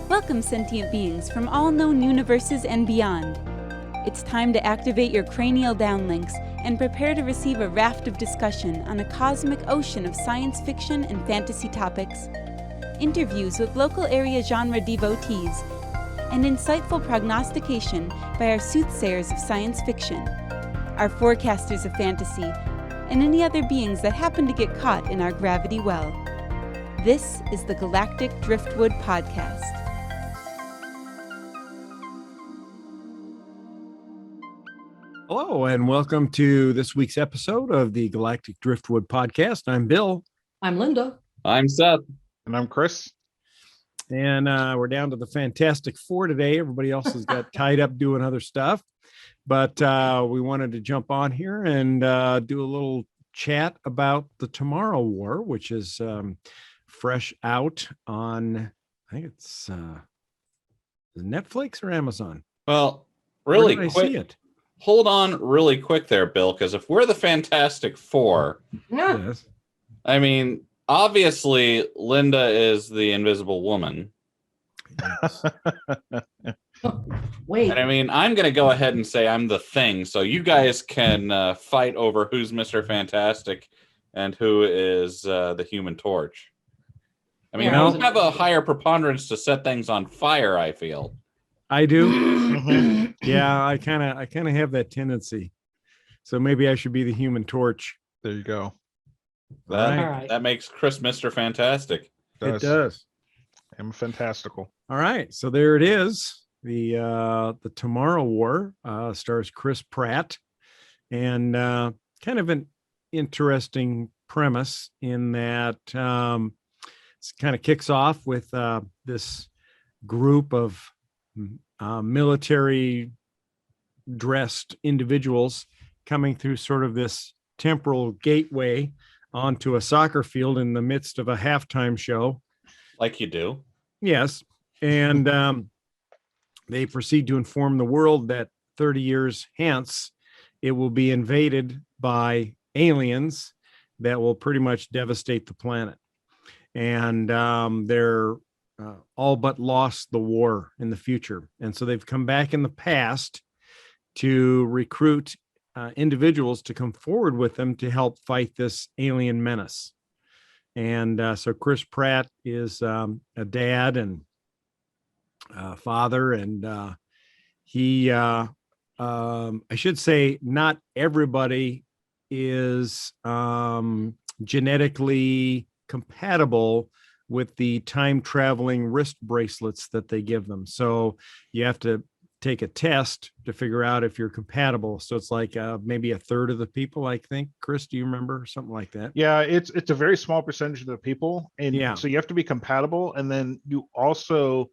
Welcome, sentient beings from all known universes and beyond. It's time to activate your cranial downlinks and prepare to receive a raft of discussion on a cosmic ocean of science fiction and fantasy topics, interviews with local area genre devotees, and insightful prognostication by our soothsayers of science fiction, our forecasters of fantasy, and any other beings that happen to get caught in our gravity well. This is the Galactic Driftwood Podcast. Hello, and welcome to this week's episode of the Galactic Driftwood Podcast. I'm Bill. I'm Linda. I'm Seth. And I'm Chris. And we're down to the Fantastic Four today. Everybody else has got tied up doing other stuff. But we wanted to jump on here and do a little chat about the Tomorrow War, which is fresh out on, I think it's Netflix or Amazon. Well, really Where did I quick. see it? Hold on really quick there, Bill, because if we're the Fantastic Four, Yes. I mean, obviously Linda is the Invisible Woman. Yes. Wait. And I mean, I'm going to go ahead and say I'm the Thing, so you guys can fight over who's Mr. Fantastic and who is the Human Torch. I mean, Yeah. you have a higher preponderance to set things on fire, I feel. I do. Yeah, I kind of have that tendency. So maybe I should be the Human Torch. There you go. That, All right. that makes Chris Mr. Fantastic. It does. I'm fantastical. All right, so there it is. The Tomorrow War stars Chris Pratt, and kind of an interesting premise in that it kind of kicks off with this group of military dressed individuals coming through sort of this temporal gateway onto a soccer field in the midst of a halftime show. Like you do. Yes. And they proceed to inform the world that 30 years hence, it will be invaded by aliens that will pretty much devastate the planet. And they're all but lost the war in the future. And so they've come back in the past to recruit individuals to come forward with them to help fight this alien menace. And so Chris Pratt is a dad and father, and he, I should say, not everybody is genetically compatible with the time traveling wrist bracelets that they give them. So you have to take a test to figure out if you're compatible. So it's like maybe a third of the people, I think. Chris, do you remember something like that? Yeah, it's a very small percentage of the people. And Yeah. so you have to be compatible. And then you also,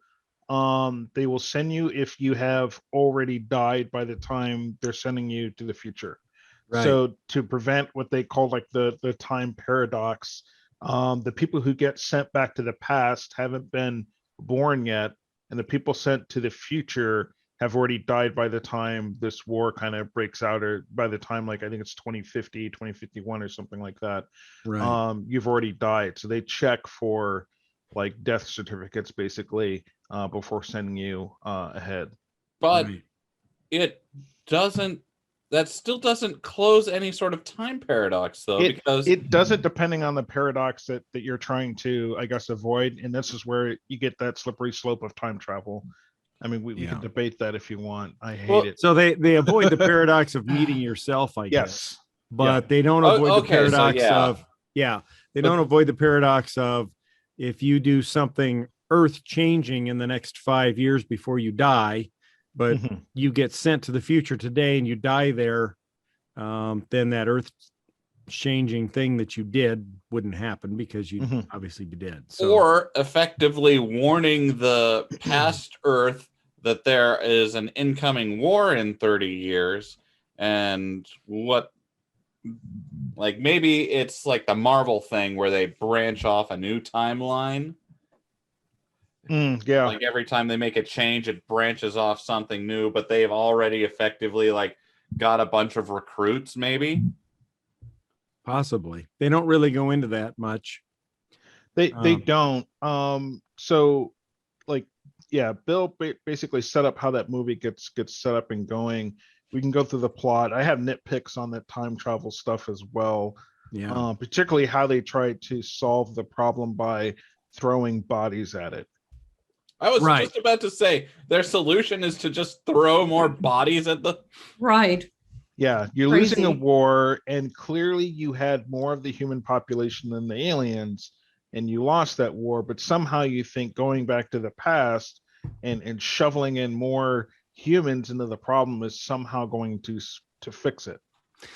they will send you if you have already died by the time they're sending you to the future. Right. So to prevent what they call like the time paradox, the people who get sent back to the past haven't been born yet, and the people sent to the future have already died by the time this war kind of breaks out, or by the time, like, I think it's 2050, 2051 or something like that. Right. You've already died. So they check for like death certificates basically before sending you ahead. But Right. that still doesn't close any sort of time paradox, though, because It does it depending on the paradox that you're trying to, I guess, avoid. And this is where you get that slippery slope of time travel. I mean, we Yeah. can debate that if you want. I hate it. So they avoid the paradox of meeting yourself, I guess. Yes. But they don't avoid the okay, so paradox yeah. they don't avoid the paradox of if you do something earth changing in the next 5 years before you die, but Mhm. you get sent to the future today and you die there, then that earth changing thing that you did wouldn't happen because you'd Mhm. obviously be dead. So, or effectively warning the past Earth that there is an incoming war in 30 years, and like maybe it's like the Marvel thing where they branch off a new timeline. Yeah. Like every time they make a change, it branches off something new, but they've already effectively like got a bunch of recruits, maybe. Possibly. They don't really go into that much. They don't. So like, yeah, Bill basically set up how that movie gets set up and going. We can go through the plot. I have nitpicks on that time travel stuff as well. Yeah. Particularly how they tried to solve the problem by throwing bodies at it. I was Right. just about to say their solution is to just throw more bodies at the. Right. Yeah, you're Crazy. losing a war, and clearly you had more of the human population than the aliens, and you lost that war. But somehow you think going back to the past and shoveling in more humans into the problem is somehow going to fix it,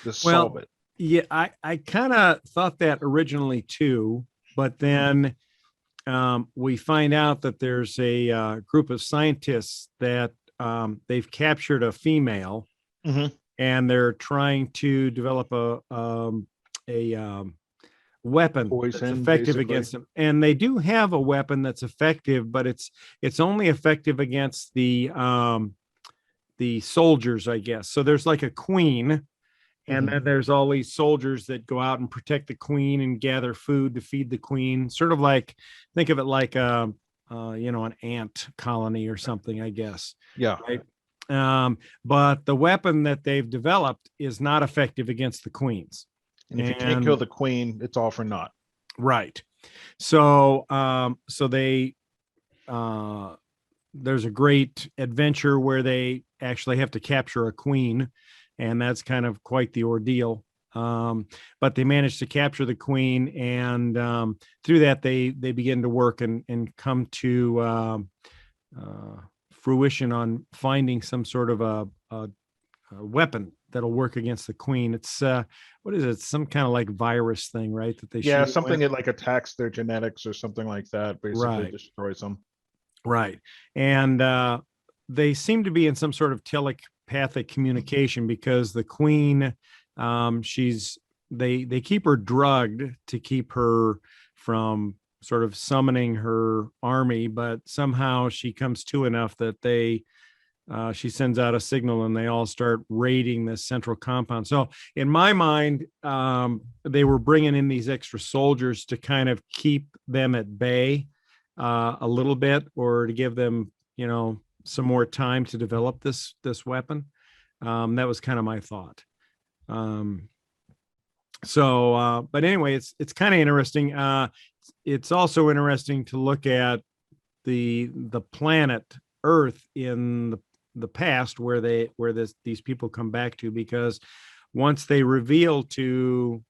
to solve it. Yeah, I kind of thought that originally too, but then we find out that there's a group of scientists that they've captured a female, Mhm. and they're trying to develop a weapon that's Poison, effective basically. against them. And they do have a weapon that's effective, but it's only effective against the soldiers, I guess. So there's like a queen, and Mhm. then there's all these soldiers that go out and protect the queen and gather food to feed the queen. Sort of like, think of it like an ant colony or something, I guess. Yeah. Right. But the weapon that they've developed is not effective against the queens. And if you can't kill the queen, it's all for naught. Right. So they there's a great adventure where they actually have to capture a queen, and that's kind of quite the ordeal. But they managed to capture the queen, and through that they begin to work and come to fruition on finding some sort of a weapon that'll work against the queen. It's what is it? Some kind of like virus thing, right? That they Yeah, shoot something with? that like attacks their genetics or something like that. Basically, Right. destroys them. Right. And they seem to be in some sort of telepathic communication, because the queen, they keep her drugged to keep her from sort of summoning her army, but somehow she comes to enough that she sends out a signal and they all start raiding this central compound. So in my mind, they were bringing in these extra soldiers to kind of keep them at bay a little bit, or to give them, some more time to develop this weapon. That was kind of my thought. But anyway, it's kind of interesting. It's also interesting to look at the planet Earth in the past, where these people come back to, because once they reveal to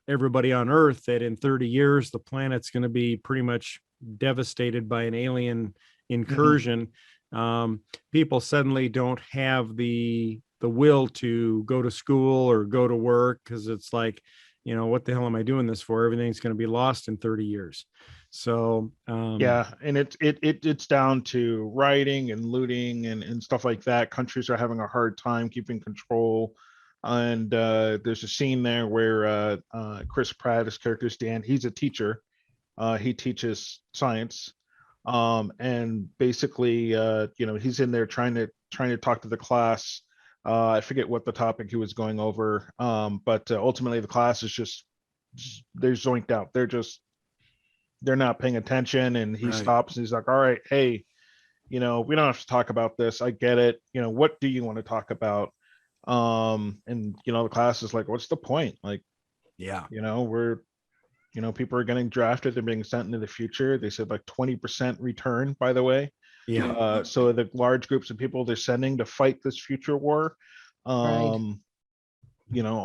everybody on Earth that in 30 years the planet's going to be pretty much devastated by an alien incursion, people suddenly don't have the will to go to school or go to work, because it's like, what the hell am I doing this for? Everything's going to be lost in 30 years. So Yeah, and it's down to rioting and looting and stuff like that. Countries are having a hard time keeping control. And there's a scene there where Chris Pratt, his character Dan, he's a teacher. He teaches science, and basically, he's in there trying to talk to the class. I forget what the topic he was going over, but ultimately the class is just they're zoinked out. They're not paying attention, and he Right. stops and he's like, all right, hey, we don't have to talk about this. I get it. What do you want to talk about? And the class is like, what's the point? Like, yeah, we're people are getting drafted, they're being sent into the future. They said like 20% return, by the way. yeah, So the large groups of people they're sending to fight this future war, a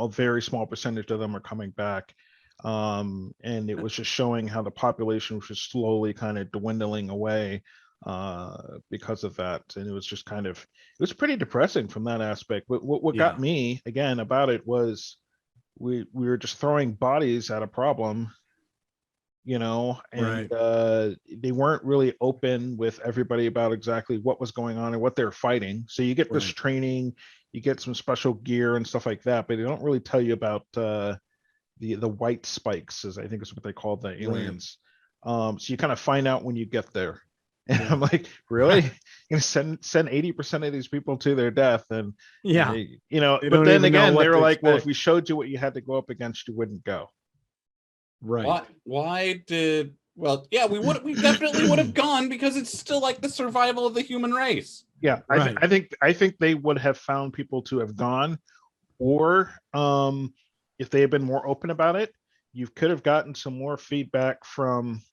very small percentage of them are coming back. And it was just showing how the population was just slowly kind of dwindling away because of that. And it was just it was pretty depressing from that aspect. But what Yeah. got me again about it was we were just throwing bodies at a problem, and they weren't really open with everybody about exactly what was going on and what they're fighting. So you get this Right. training, you get some special gear and stuff like that, but they don't really tell you about the white spikes, as I think is what they call the aliens. So you kind of find out when you get there, And I'm like, really? Send 80% of these people to their death, and Yeah. they, They but don't then even know again, what they were to like, well, if expect. we showed you what you had to go up against, you wouldn't go. Right. Why did? Well, yeah, we definitely would have gone because it's still like the survival of the human race. Yeah, Right. I think they would have found people to have gone, or if they had been more open about it, you could have gotten some more feedback from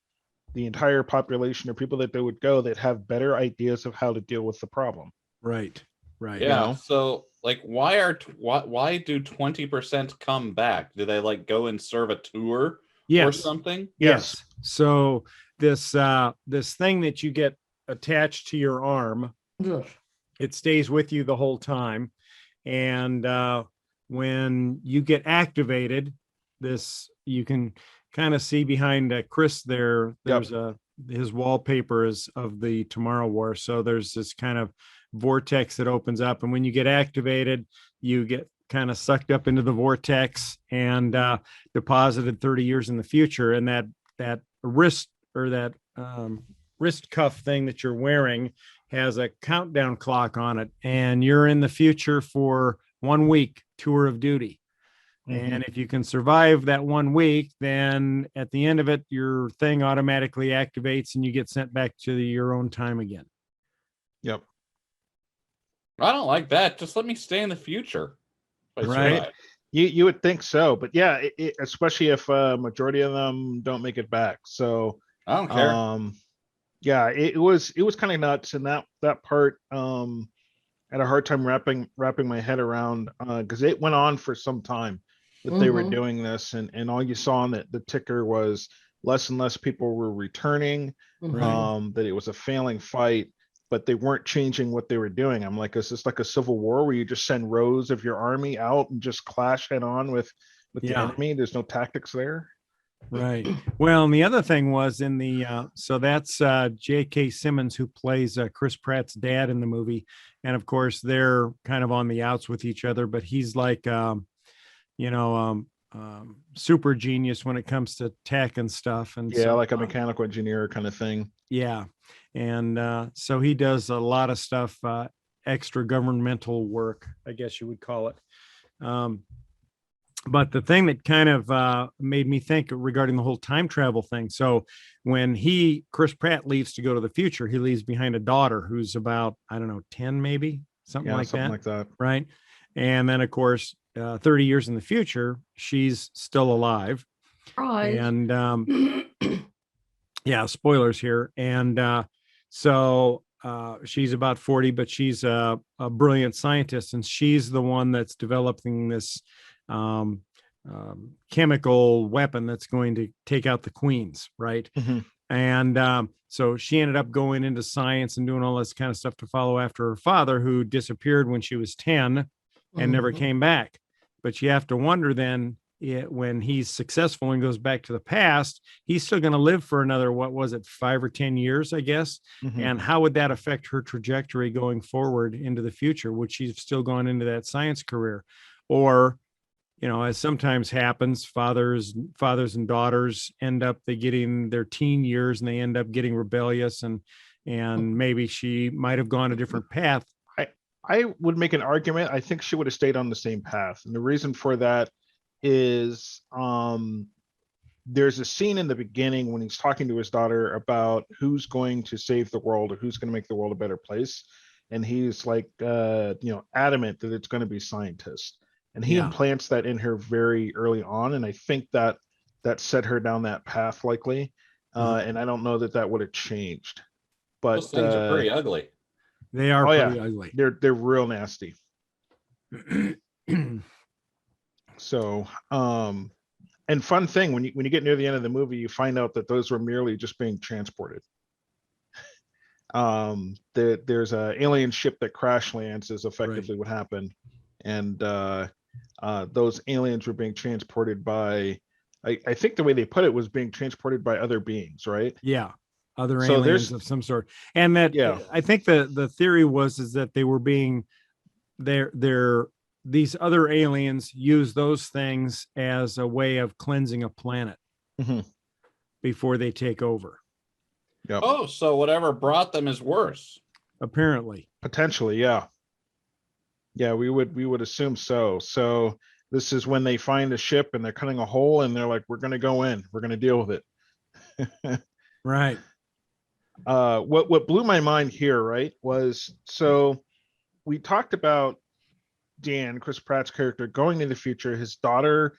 the entire population of people that they would go that have better ideas of how to deal with the problem. Right. Right. Yeah. So, like, why do 20% come back? Do they like go and serve a tour or Yes. something? Yes. So this thing that you get attached to your arm, it stays with you the whole time. And when you get activated, this you can kind of see behind Chris there. There's his wallpaper is of the Tomorrow War. So there's this kind of vortex that opens up, and when you get activated, you get kind of sucked up into the vortex and deposited 30 years in the future. And that wrist or that wrist cuff thing that you're wearing has a countdown clock on it, and you're in the future for 1 week tour of duty. And if you can survive that 1 week, then at the end of it, your thing automatically activates and you get sent back to your own time again. Yep. I don't like that. Just let me stay in the future. Right. You would think so, but yeah, especially if majority of them don't make it back. So I don't care. Yeah, it was kind of nuts, and that part had a hard time wrapping my head around because it went on for some time that they were doing this, and all you saw on the ticker was less and less people were returning, that it was a failing fight, but they weren't changing what they were doing. I'm like, is this like a civil war where you just send rows of your army out and just clash head on with the enemy? There's no tactics there. Right. Well, and the other thing was in the so that's J.K. Simmons, who plays Chris Pratt's dad in the movie, and of course they're kind of on the outs with each other, but he's like super genius when it comes to tech and stuff. And so, like a mechanical engineer kind of thing. Yeah. And so he does a lot of stuff, extra governmental work, I guess you would call it. But the thing that kind of made me think regarding the whole time travel thing. So when Chris Pratt leaves to go to the future, he leaves behind a daughter who's about, I don't know, 10, maybe something like that. Right. And then of course, 30 years in the future, she's still alive. Right. And yeah, spoilers here. And so she's about 40, but she's a brilliant scientist, and she's the one that's developing this chemical weapon that's going to take out the queens, right? And so she ended up going into science and doing all this kind of stuff to follow after her father, who disappeared when she was 10 and never came back. But you have to wonder then, when he's successful and goes back to the past, he's still going to live for another, 5 or 10 years, I guess. And how would that affect her trajectory going forward into the future? Would she have still gone into that science career? Or, as sometimes happens, fathers and daughters end up, they getting their teen years and they end up getting rebellious, and maybe she might have gone a different path. I would make an argument. I think she would have stayed on the same path. And the reason for that is there's a scene in the beginning when he's talking to his daughter about who's going to save the world or who's going to make the world a better place. And he's like, adamant that it's going to be scientists. And he implants that in her very early on. And I think that set her down that path likely. And I don't know that would have changed. But those things are pretty ugly. They are pretty ugly. They're real nasty. So, and fun thing, when you get near the end of the movie, you find out that those were merely just being transported. There's a alien ship that crash lands is effectively what happened. And those aliens were being transported by, I think the way they put it was being transported by other beings, right? Yeah. Other aliens of some sort. And that, I think the theory is that they were being, these other aliens use those things as a way of cleansing a planet before they take over. Yep. Oh, so whatever brought them is worse. apparently. Potentially, yeah. Yeah, we would assume so. So this is when they find a ship and they're cutting a hole and they're like, we're gonna go in, we're gonna deal with it. Right. What blew my mind here, right, was so we talked about Dan, Chris Pratt's character, going in the future. His daughter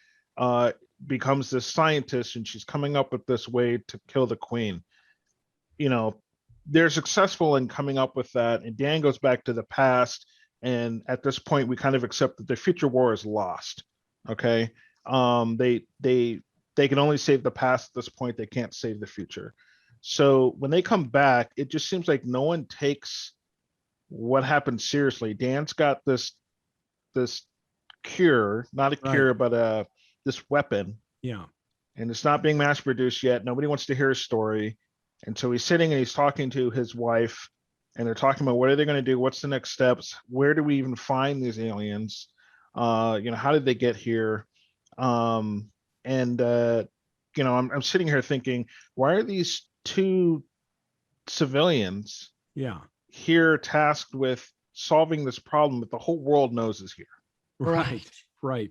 becomes this scientist and she's coming up with this way to kill the queen. You know, they're successful in coming up with that, and Dan goes back to the past. And at this point, we kind of accept that the future war is lost. Okay, they can only save the past at this point. They can't save the future. So when they come back, it just seems like no one takes what happened seriously. Dan's got this cure, not a Right. cure, but this weapon, Yeah. and it's not being mass produced yet. Nobody wants to hear his story. And so he's sitting and he's talking to his wife, and they're talking about what are they going to do? What's the next steps? Where do we even find these aliens? How did they get here? I'm sitting here thinking, why are these two civilians Yeah. here tasked with solving this problem that the whole world knows is here? Right. Right.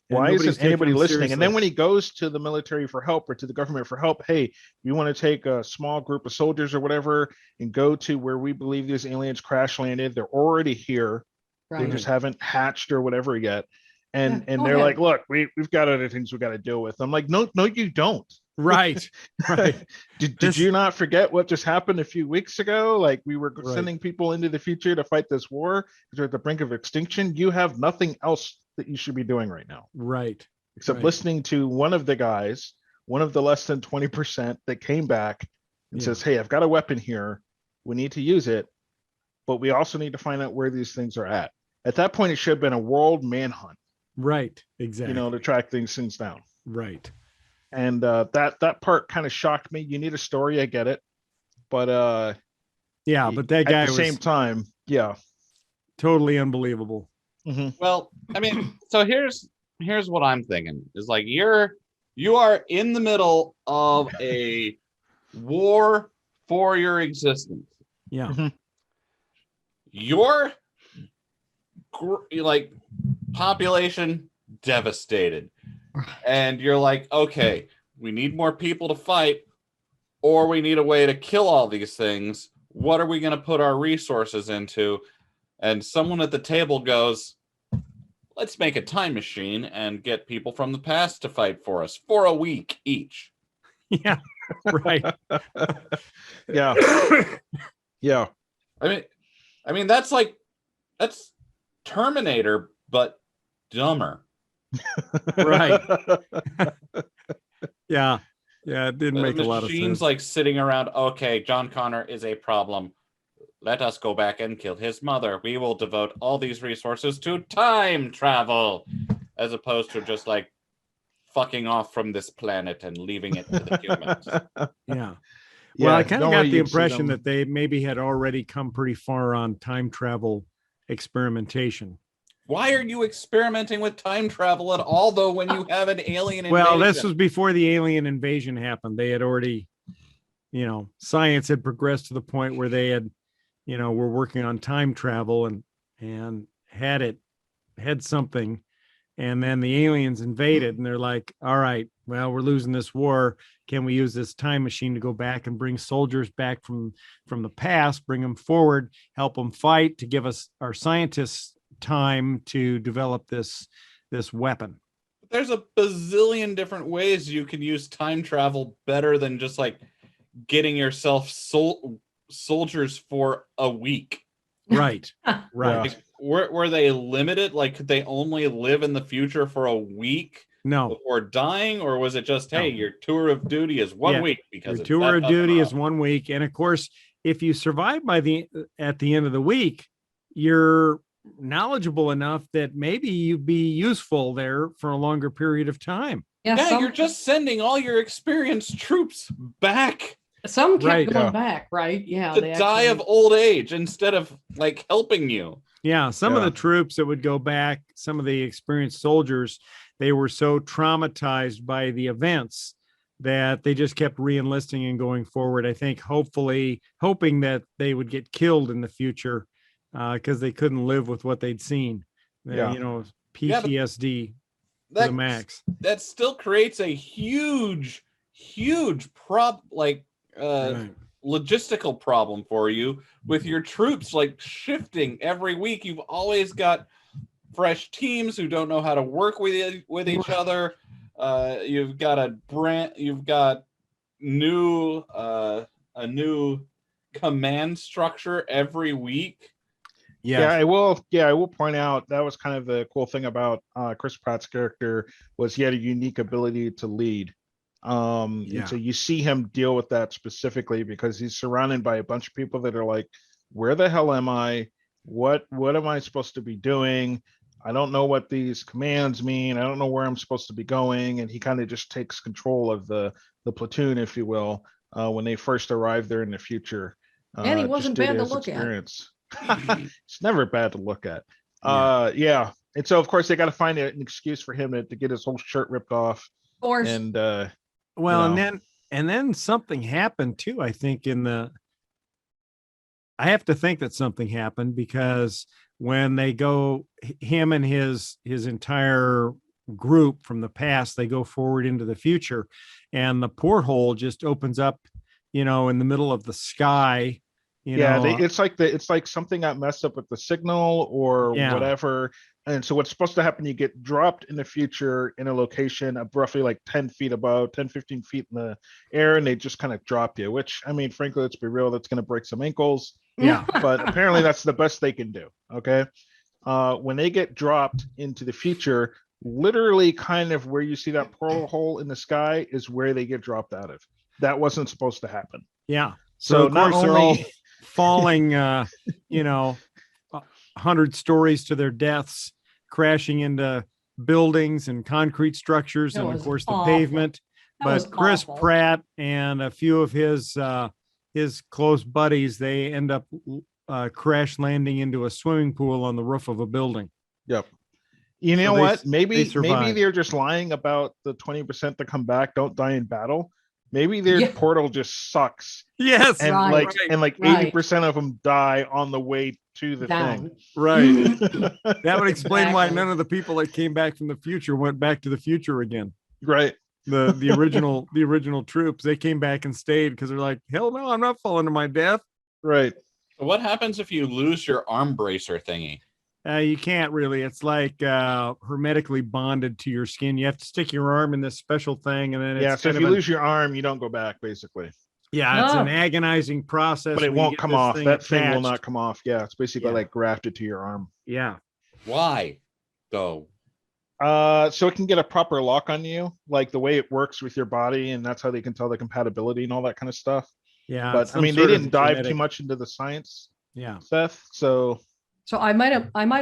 Why nobody's isn't anybody taking them listening? And then seriously. when he goes to the military for help or to the government for help, hey, you want to take a small group of soldiers or whatever and go to where we believe these aliens crash landed? They're already here. They Right. just haven't hatched or whatever yet. And Yeah, go they're ahead. like, look, we've got other things we got to deal with. I'm like, no, you don't. Right. Right. Did This- you not forget what just happened a few weeks ago? Like we were Right. sending people into the future to fight this war because we're at the brink of extinction. You have nothing else that you should be doing right now Right. except Right. listening to one of the guys, one of the less than 20% that came back and Yeah. says, hey, I've got a weapon here. We need to use it, but we also need to find out where these things are at. At that point, it should have been a world manhunt, Right. Exactly. to track these things down. Right. And that part kind of shocked me. You need a story, I get it, but Yeah. But that at guy the was same time, yeah. totally unbelievable. Mhm. Well, I mean, so here's what I'm thinking is like you are in the middle of a war for your existence. Yeah. Your like population devastated, and you're like, okay, we need more people to fight, or we need a way to kill all these things. What are we going to put our resources into? And someone at the table goes, let's make a time machine and get people from the past to fight for us for a week each. Yeah. Right. Yeah. Yeah. I mean that's Terminator, but dumber. Right. Yeah. Yeah. It didn't make a lot of Machine's sense. like sitting around, okay, John Connor is a problem. Let us go back and kill his mother. We will devote all these resources to time travel, as opposed to just like fucking off from this planet and leaving it to the humans. Yeah. Yeah, Well, I kind of got normally the you'd see impression them- that they maybe had already come pretty far on time travel experimentation. Why are you experimenting with time travel at all, though, when you have an alien invasion? Well, this was before the alien invasion happened. They had already, science had progressed to the point where they had, were working on time travel and had something. And then the aliens invaded and they're like, all right, well, we're losing this war. Can we use this time machine to go back and bring soldiers back from the past, bring them forward, help them fight, to give us our scientists time to develop this weapon. There's a bazillion different ways you can use time travel better than just like getting yourself soldiers for a week. Right. Right. Like, were they limited? Like, could they only live in the future for a week No. before dying, or was it just, hey, No. your tour of duty is 1 Yeah, week because Your it's tour that of tough duty enough? is 1 week. And of course, if you survive at the end of the week, you're knowledgeable enough that maybe you'd be useful there for a longer period of time. Yeah, you're just sending all your experienced troops back some kept Right. going Yeah. back, right? Yeah. to they die of actually- old age instead of like helping you. Yeah, some of Yeah. the troops that would go back, some of the experienced soldiers, they were so traumatized by the events that they just kept re-enlisting and going forward. I think hoping that they would get killed in the future because they couldn't live with what they'd seen. Yeah. You know, Yeah, but PTSD to the max. That still creates a huge Right. logistical problem for you with your troops like shifting every week. You've always got fresh teams who don't know how to work with each other. You've got a new command structure every week. Yeah, I will point out that was kind of the cool thing about Chris Pratt's character was he had a unique ability to lead. And so you see him deal with that specifically because he's surrounded by a bunch of people that are like, where the hell am I? What am I supposed to be doing? I don't know what these commands mean. I don't know where I'm supposed to be going. And he kind of just takes control of the platoon, if you will, when they first arrive there in the future. And he wasn't just due bad to his look at. It's never bad to look at. Yeah. And so of course they got to find an excuse for him to get his whole shirt ripped off. Of course. And Well, you know. and then something happened too. I think I have to think that something happened because when they go, him and his entire group from the past, they go forward into the future, and the porthole just opens up, in the middle of the sky. It's like something got messed up with the signal or whatever. And so what's supposed to happen, you get dropped in the future in a location of roughly like 10 feet above, 10, 15 feet in the air, and they just kind of drop you, which, I mean, frankly, let's be real, that's going to break some ankles. Yeah. But apparently that's the best they can do. Okay. When they get dropped into the future, literally kind of where you see that portal hole in the sky is where they get dropped out of. That wasn't supposed to happen. Yeah. So of not course they're all only falling, 100 stories to their deaths, crashing into buildings and concrete structures, That and of was course the awful. pavement. That was But Chris awful. Pratt and a few of his close buddies, they end up crash landing into a swimming pool on the roof of a building. Yep. You know they- what? they Maybe survived. they're just lying about the 20% that come back don't die in battle. Maybe their Yeah. portal just sucks, Yes. and Right. like Right. 80% of them die on the way to the Down. Right. thing. That would explain why Exactly. none of the people that came back from the future went back to the future again. Right. The original troops, they came back and stayed because they're like, hell no, I'm not falling to my death. Right. What happens if you lose your arm bracer thingy? You can't really. It's like hermetically bonded to your skin. You have to stick your arm in this special thing, and then Yeah. it's So if kind you of lose your arm, you don't go back, basically. it's an No. agonizing process. But it when you won't get come this off. That thing will attached. not come off. Yeah. It's basically Yeah. like grafted to your arm. Yeah, Why, though? So it can get a proper lock on you, like the way it works with your body, and that's how they can tell the compatibility and all that kind of stuff. yeah. But it's I some mean, they sort of didn't dive too genetic- much into the science, Yeah, Seth. So So I might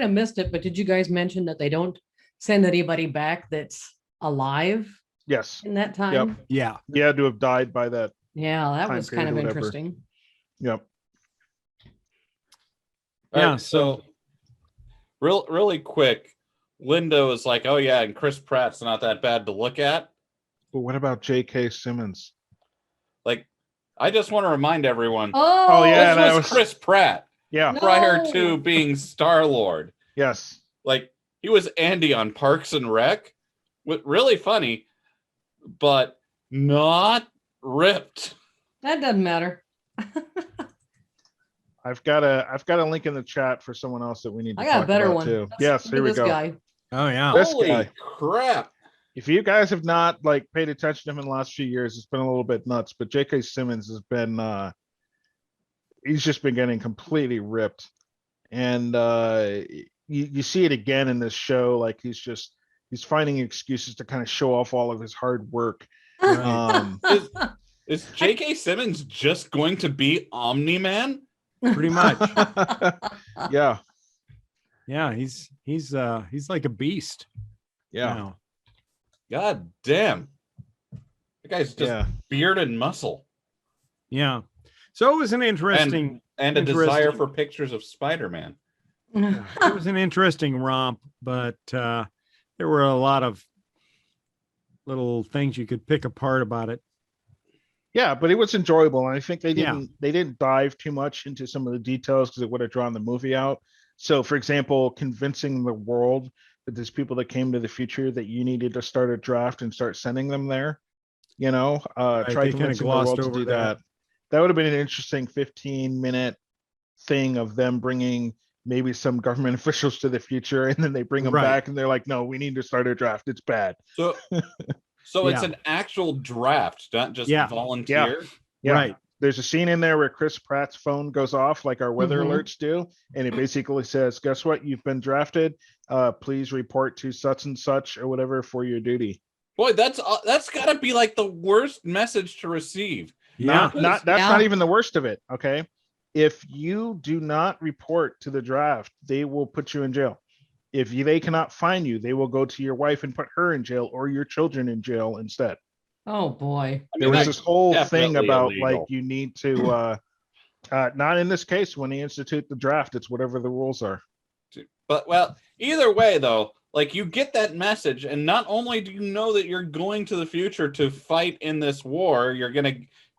have missed it, but did you guys mention that they don't send anybody back that's alive yes, in that time? yeah. he had to have died by that. Yeah, that Time was kind period of or whatever. interesting. Yep. Yeah, Right, so really quick, Lindo is like, oh yeah, and Chris Pratt's not that bad to look at. But what about J.K. Simmons? Like, I just want to remind everyone, Oh, yeah, that this was was- Chris Pratt Yeah. No. prior to being Star-Lord. Yes. Like, he was Andy on Parks and Rec. Really funny, but not ripped. that doesn't matter. I've got a link in the chat for someone else that we need to I got a talk better about one. too. Let's Yes, look here at we this go. guy. Oh yeah. This Holy guy. crap. If you guys have not like paid attention to him in the last few years, it's been a little bit nuts. But J.K. Simmons has been he's just been getting completely ripped. And you see it again in this show, like he's finding excuses to kind of show off all of his hard work. Um Is J.K. Simmons just going to be Omni-Man? Pretty much. yeah, Yeah, he's like a beast. yeah, now. God damn. The guy's just yeah. beard and muscle. Yeah. So it was an interesting And a Interesting. desire for pictures of Spider-Man. it was an interesting romp, but there were a lot of little things you could pick apart about it. Yeah, but it was enjoyable, and I think Yeah. they didn't dive too much into some of the details because it would have drawn the movie out. So, for example, convincing the world that there's people that came to the future that you needed to start a draft and start sending them there, Right, try they kinda convincing the glossed world to over do that. that. That would have been an interesting 15-minute thing of them bringing maybe some government officials to the future, and then they bring them Right. back and they're like, no, we need to start a draft. It's bad. So, so it's Yeah. an actual draft, not just Yeah. volunteer. Yeah. Right. There's a scene in there where Chris Pratt's phone goes off like our weather Mhm. alerts do, and it basically says, guess what? You've been drafted. Please report to such and such or whatever for your duty. Boy, that's got to be like the worst message to receive. Yeah. That's Yeah. not even the worst of it. Okay. If you do not report to the draft, they will put you in jail. If they cannot find you, they will go to your wife and put her in jail or your children in jail instead. Oh boy. I There mean, was that's this whole thing definitely about illegal. like you need to not in this case when they institute the draft, it's whatever the rules are. But well, either way though, like you get that message, and not only do you know that you're going to the future to fight in this war,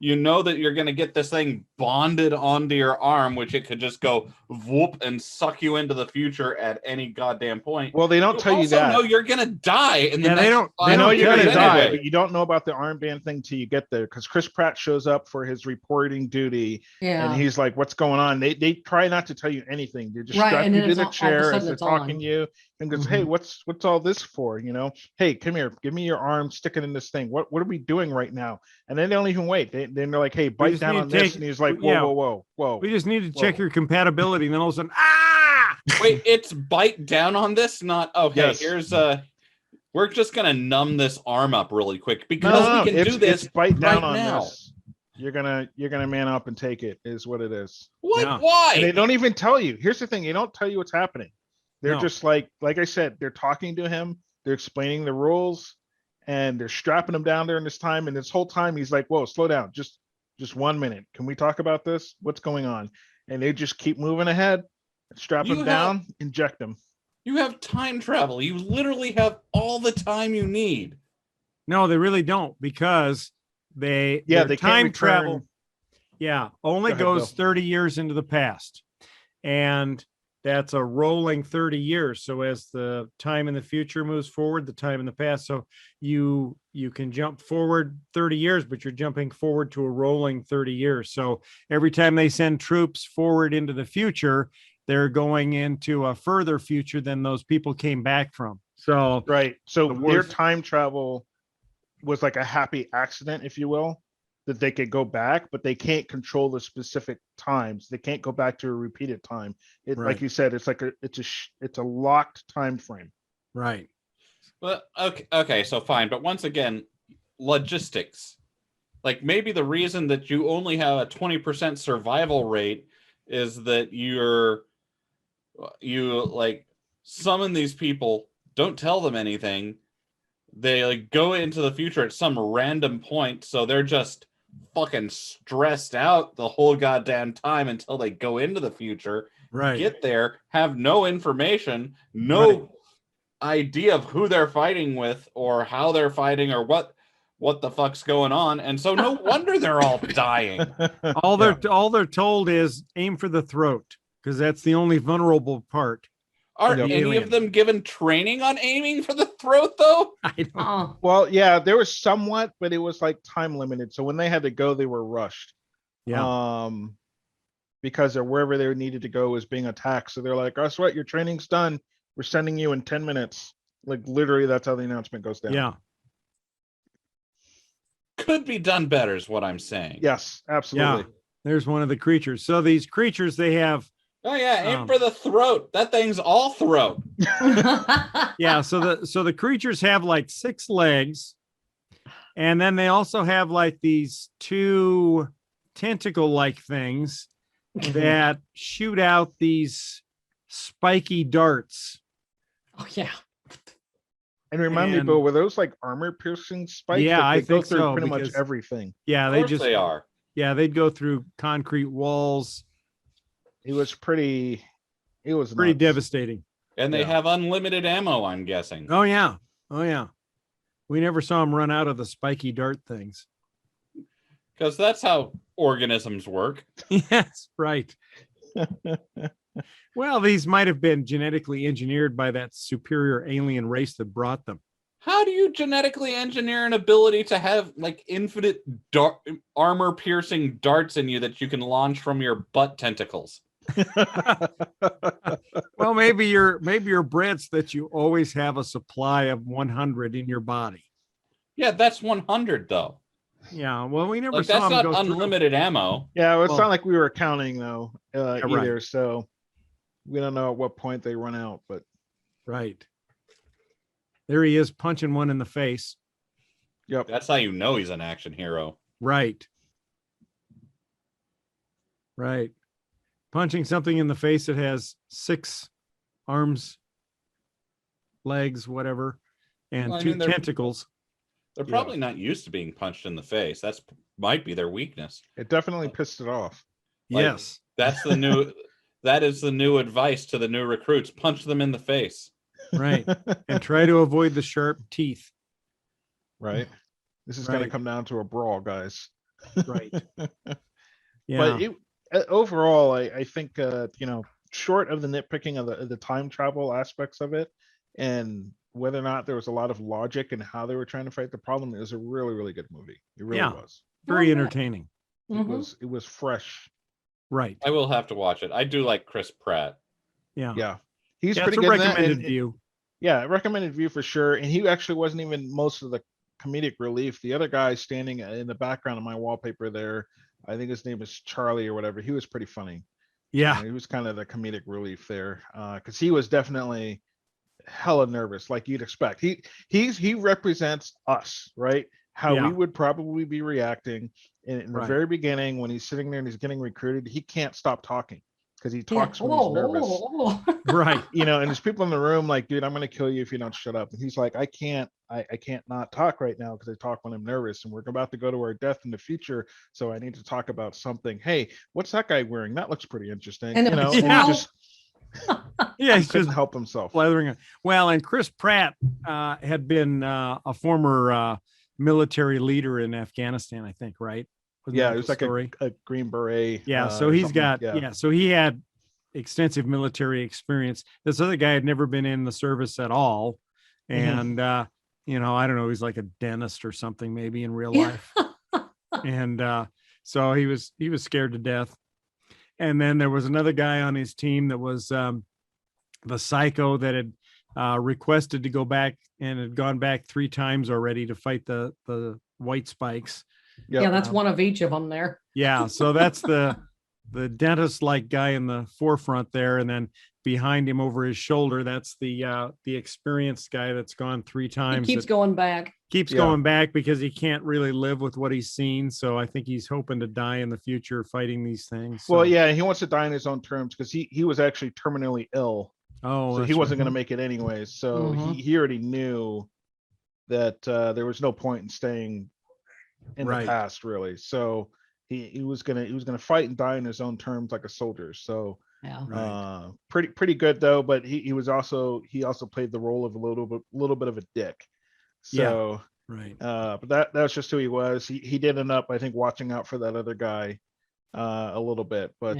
you know that you're gonna get this thing bonded onto your arm, which it could just go whoop and suck you into the future at any goddamn point. Well, they don't tell you also that. know you're gonna die in the Yeah, next they don't- I five know don't you're tell gonna you die, that. but you don't know about the armband thing till you get there because Chris Pratt shows up for his reporting duty Yeah. and he's like, what's going on? They try not to tell you anything. They just Right, strap and you then to it's the all of a chair sudden as they're it's talking on. to you and goes, Mhm. hey, what's all this for? Hey, come here, give me your arm, stick it in this thing. What are we doing right now? And then they don't even wait. Then they're like, hey, bite just down need on to this. take- And he's like, yeah. whoa. We just need to check Whoa. your compatibility, and then all of a sudden, ah! Wait, it's bite down on this, not okay. Yes. Here's we're just gonna numb this arm up really quick because No, we can do this it's bite down right on now. this. You're gonna man up and take it is what it is. What? Yeah. Why? And they don't even tell you. Here's the thing: they don't tell you what's happening. They're No. just like I said, they're talking to him, they're explaining the rules, and they're strapping him down there in this time. And this whole time, he's like, "Whoa, slow down, just 1 minute. Can we talk about this? What's going on?" And they just keep moving ahead, strap You him down, inject him. You have time travel. You literally have all the time you need. No, they really don't because their They can't time return- travel, only Go ahead, goes Bill. 30 years into the past. And that's a rolling 30 years. So as the time in the future moves forward, the time in the past. So you can jump forward 30 years, but you're jumping forward to a rolling 30 years. So every time they send troops forward into the future, they're going into a further future than those people came back from. So Right. So The their worst- time travel was like a happy accident, if you will, that they could go back, but they can't control the specific times. They can't go back to a repeated time. Like Right. you said, it's like it's a locked time frame. right. Well, okay, so fine. But once again, logistics. Like maybe the reason that you only have a 20% survival rate is that you like summon these people, don't tell them anything. They like go into the future at some random point, so they're just fucking stressed out the whole goddamn time until they go into the future, Right. get there, have no information, no Right. idea of who they're fighting with or how they're fighting or what the fuck's going on, and so no wonder they're all dying. all they're told is aim for the throat because that's the only vulnerable part. Are Yeah. any Alien. of them given training on aiming for the throat though? I don't, Oh, Well, yeah, there was somewhat, but it was like time limited. So when they had to go, they were rushed. yeah. Because of wherever they needed to go was being attacked. So they're like, guess what? Your training's done. We're sending you in 10 minutes. Like literally, that's how the announcement goes down. Yeah. Could be done better is what I'm saying. Yes, absolutely. There's one of the creatures. So these creatures, they have, Oh yeah, aim Um, for the throat. That thing's all throat. yeah. So the creatures have like 6 legs. And then they also have like these 2 tentacle-like things that shoot out these spiky darts. oh yeah. And remind me, And- Bill, were those like armor piercing spikes? Yeah, Like, I they go think through so, pretty much because- everything. Yeah, Of they course just they are. yeah, they'd go through concrete walls. It was pretty Pretty nuts. devastating. And they Yeah. have unlimited ammo, I'm guessing. Oh yeah. Oh yeah. We never saw him run out of the spiky dart things. Because that's how organisms work. Yes, right. Well, these might have been genetically engineered by that superior alien race that brought them. How do you genetically engineer an ability to have like infinite armor-piercing darts in you that you can launch from your butt tentacles? Well, maybe you're bred so that you always have a supply of 100 in your body. Yeah, that's 100 though. Yeah, well, we never Like saw that's him not go through. unlimited ammo. Yeah, well, it's Well- not like we were counting though, right. either. So we don't know at what point they run out, but Right. There he is punching one in the face. yep. That's how you know he's an action hero. Right. Right. Punching something in the face that has 6 arms, legs, whatever, and Well, I 2 mean, they're- tentacles. They're Yeah. probably not used to being punched in the face. That's might be their weakness. It definitely pissed it off. Like- Yes. That's the new that is the new advice to the new recruits. Punch them in the face. Right. And try to avoid the sharp teeth. Right. This is going Right. to come down to a brawl, guys. Right. Yeah. But overall, I think, short of the nitpicking of the time travel aspects of it, and whether or not there was a lot of logic in how they were trying to fight the problem, it was a really, really good movie. It really Yeah. was. Very Yeah. entertaining. Mhm. It was fresh. Right. I will have to watch it. I do like Chris Pratt. Yeah. Yeah. He's Yeah, pretty it's a good in that, recommended and- view. Yeah, recommended view for sure. And he actually wasn't even most of the comedic relief. The other guy standing in the background of my wallpaper there, I think his name is Charlie or whatever. He was pretty funny. Yeah. He was kind of the comedic relief there, because he was definitely hella nervous, like you'd expect. He represents us, right? How Yeah. we would probably be reacting in the Right. very beginning when he's sitting there and he's getting recruited. He can't stop talking because he Yeah. talks when he's nervous. Right. And there's people in the room like, dude, I'm gonna kill you if you don't shut up. And he's like, I can't not talk right now because I talk when I'm nervous, and we're about to go to our death in the future, so I need to talk about something. Hey, what's that guy wearing? That looks pretty interesting. And And it was he Yeah. just Yeah. He's couldn't just help himself. blathering. Well, and Chris Pratt had been a former military leader in Afghanistan, I think, right? Wasn't Yeah, that it was the like story? a Green Beret. Yeah, so or he's something. got so he had extensive military experience. This other guy had never been in the service at all, and I don't know, he's like a dentist or something maybe in real Yeah. life, and so he was scared to death. And then there was another guy on his team that was the psycho that had requested to go back and had gone back 3 times already to fight the white spikes. Yep. Yeah, that's one of each of them there. Yeah, so that's the dentist like guy in the forefront there, and then behind him over his shoulder, that's the experienced guy that's gone 3 He times. keeps that going back. keeps Yeah. going back because he can't really live with what he's seen. So I think he's hoping to die in the future fighting these things. Well, So- yeah, he wants to die on his own terms because he was actually terminally ill, Oh, so that's he wasn't right. going to make it anyways. So Mhm. he already knew that there was no point in staying in Right. the past, really. So he was gonna fight and die on his own terms like a soldier. So Yeah. Right. pretty good though. But he also played the role of a little bit of a dick. Yeah. So Right. but that's just who he was. He did end up, I think, watching out for that other guy a little bit. But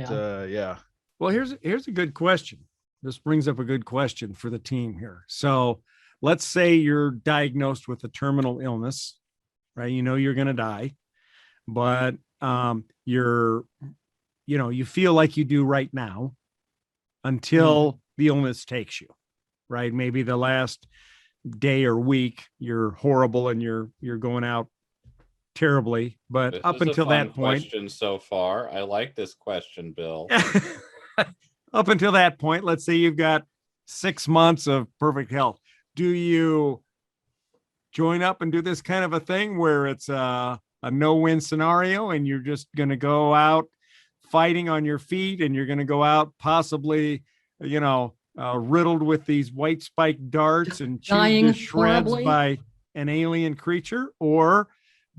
yeah. Well, here's a good question. This brings up a good question for the team here. So let's say you're diagnosed with a terminal illness, right? You know you're going to die, but you feel like you do right now until the illness takes you, right? Maybe the last day or week you're horrible and you're going out terribly, but This up is a until fun that point, question so far. I like this question, Bill. up until that point, let's say you've got 6 months of perfect health. Do you join up and do this kind of a thing where it's a no-win scenario and you're just going to go out fighting on your feet and you're going to go out possibly, riddled with these white spiked darts and chewed Dying to shreds horribly? by an alien creature? Or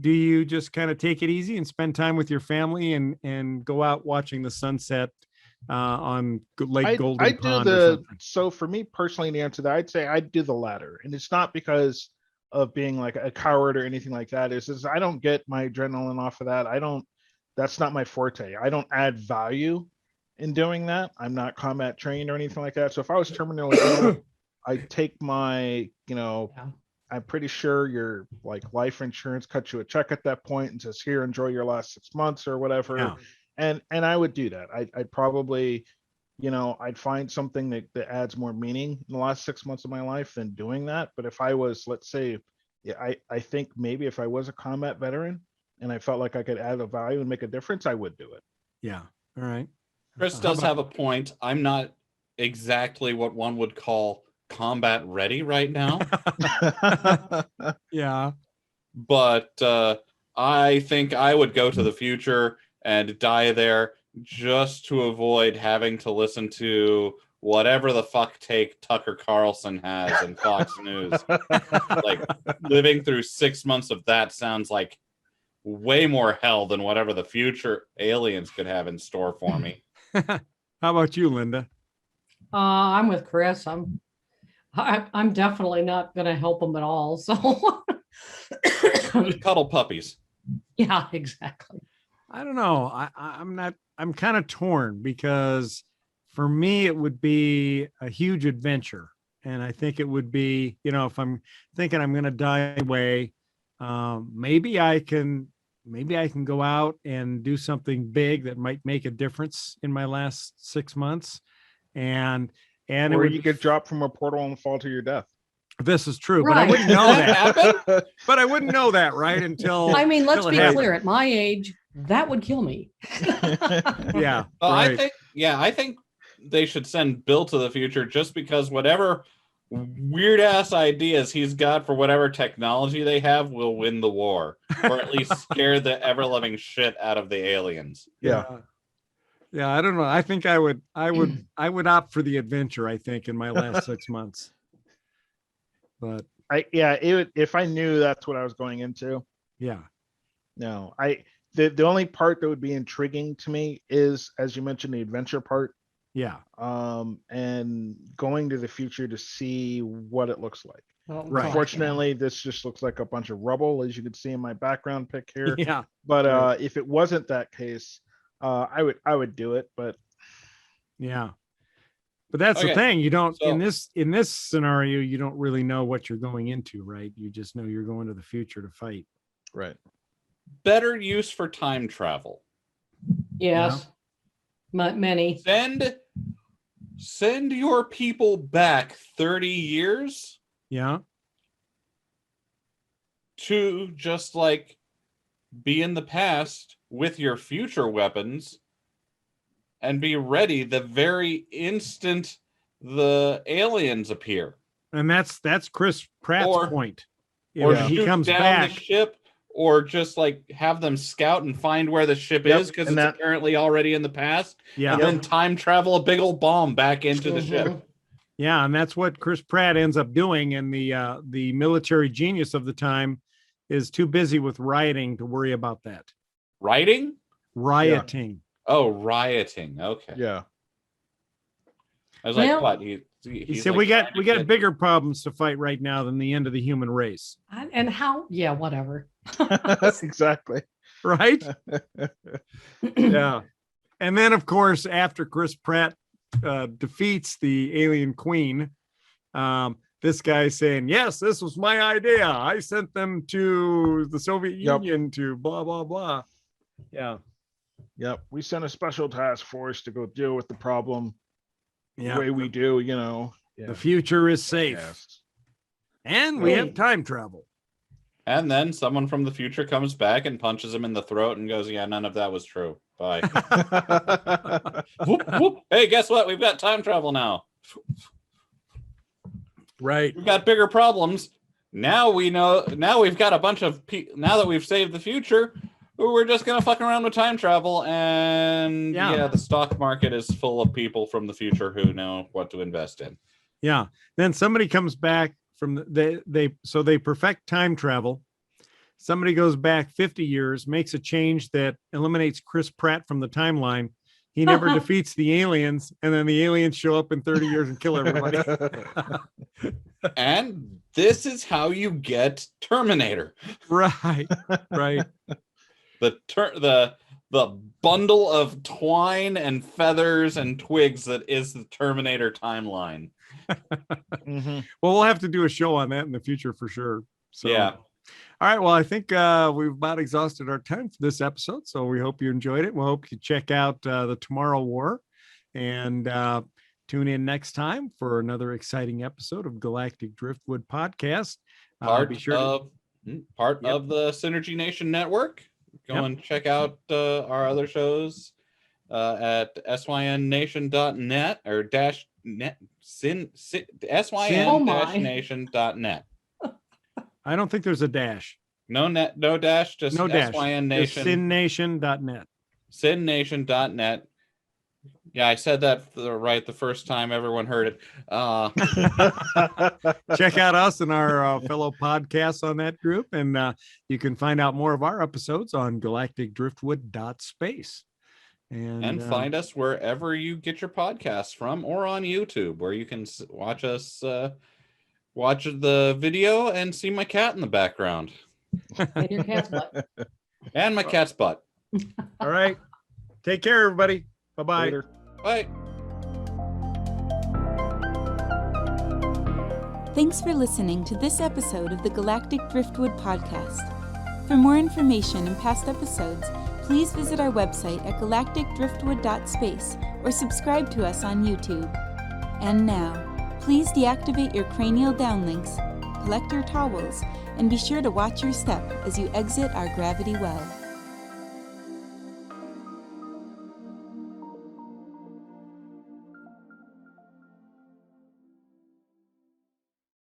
do you just kind of take it easy and spend time with your family and go out watching the sunset on Lake Golden I do Pond or something? so for me personally, the answer to that, I'd say I'd do the latter. And it's not because of being like a coward or anything like that is I don't get my adrenaline off of that. That's not my forte. I don't add value in doing that. I'm not combat trained or anything like that. So if I was terminally ill, I'd take my, Yeah. I'm pretty sure your like life insurance cuts you a check at that point and says, here, enjoy your last 6 months or whatever. Yeah. And I would do that. I'd probably, I'd find something that adds more meaning in the last 6 months of my life than doing that. But if I was, let's say, I think maybe if I was a combat veteran and I felt like I could add a value and make a difference, I would do it. Yeah. All right. Chris does have a point. I'm not exactly what one would call combat ready right now, Yeah. but I think I would go to the future and die there just to avoid having to listen to whatever the fuck take Tucker Carlson has in Fox News. Like, living through 6 months of that sounds like way more hell than whatever the future aliens could have in store for me. How about you, Linda? I'm with Chris. I'm definitely not going to help them at all. So Just cuddle puppies. yeah, exactly. I don't know. I'm kind of torn because for me, it would be a huge adventure. And I think it would be, if I'm thinking I'm going to die away, maybe I can go out and do something big that might make a difference in my last 6 months. And or you could drop from a portal and fall to your death. This is true, Right. but I wouldn't know that. Happen? But I wouldn't know that, right? Until I mean, let's until it be happens. clear. At my age, that would kill me. Yeah. Well, I think they should send Bill to the future just because whatever weird ass ideas he's got for whatever technology they have will win the war, or at least scare the ever loving shit out of the aliens. Yeah. Yeah, I don't know. I think I would opt for the adventure, I think, in my last 6 months. But if I knew that's what I was going into. yeah. No, the only part that would be intriguing to me is, as you mentioned, the adventure part. Yeah. And going to the future to see what it looks like. Oh, Right. Unfortunately, this just looks like a bunch of rubble, as you can see in my background pic here. Yeah. But Right. if it wasn't that case, I would do it. But Yeah. But that's the Okay, thing. You don't so- in this scenario, you don't really know what you're going into, right? You just know you're going to the future to fight. right. Better use for time travel. Yes. Many. Send your people back 30 years Yeah. to just like be in the past with your future weapons and be ready the very instant the aliens appear. And that's Chris Pratt's Or- point. Or If he shoot comes down back. the ship, or just like have them scout and find where the ship Yep, is because and it's that- apparently already in the past, Yeah. and then time travel a big old bomb back into the ship. Mhm. Yeah, and that's what Chris Pratt ends up doing. And the military genius of the time is too busy with rioting to worry about that. Rioting? Rioting. Oh, rioting. Okay. Yeah. I was like, Well- what? He said, "We got bigger problems to fight right now than the end of the human race." And how? Yeah, whatever. Exactly. Right? Yeah. And then, of course, after Chris Pratt defeats the alien queen, this guy saying, "Yes, this was my idea. I sent them to the Soviet Yep. Union to blah blah blah." Yeah. Yep. We sent a special task force to go deal with the problem the Yeah. way we do, Yeah. The future is safe, Yes. and we have Right. time travel. And then someone from the future comes back and punches him in the throat and goes, "Yeah, none of that was true. Bye." Whoop, whoop. Hey, guess what? We've got time travel now. Right. We've got bigger problems. Now we know. Now we've got a bunch of now that we've saved the future, we're just gonna fuck around with time travel, and Yeah. the stock market is full of people from the future who know what to invest in. Yeah. Then somebody comes back from they perfect time travel. Somebody goes back 50 years, makes a change that eliminates Chris Pratt from the timeline. He never defeats the aliens, and then the aliens show up in 30 years and kill everybody. And this is how you get Terminator. Right. Right. The bundle of twine and feathers and twigs that is the Terminator timeline. Mhm. Well, we'll have to do a show on that in the future for sure. So, Yeah. All right. Well, I think we've about exhausted our time for this episode. So we hope you enjoyed it. We hope you check out the Tomorrow War and tune in next time for another exciting episode of Galactic Driftwood Podcast. Part Be sure to- of the Synergy Nation Network. Go and check out our other shows at synnation.net or dash net syn-nation.net. I don't think there's a dash. No dash, just No dash. SYN Nation. Synnation.net. synnation.net. Yeah, I said that right the first time everyone heard it. Check out us and our fellow podcasts on that group, and you can find out more of our episodes on galacticdriftwood.space. And find us wherever you get your podcasts from, or on YouTube, where you can watch us watch the video and see my cat in the background. And your cat's butt. And my cat's butt. All right. Take care, everybody. Bye-bye. Later. Bye. Thanks for listening to this episode of the Galactic Driftwood Podcast. For more information and past episodes, please visit our website at galacticdriftwood.space or subscribe to us on YouTube. And now, please deactivate your cranial downlinks, collect your towels, and be sure to watch your step as you exit our gravity well.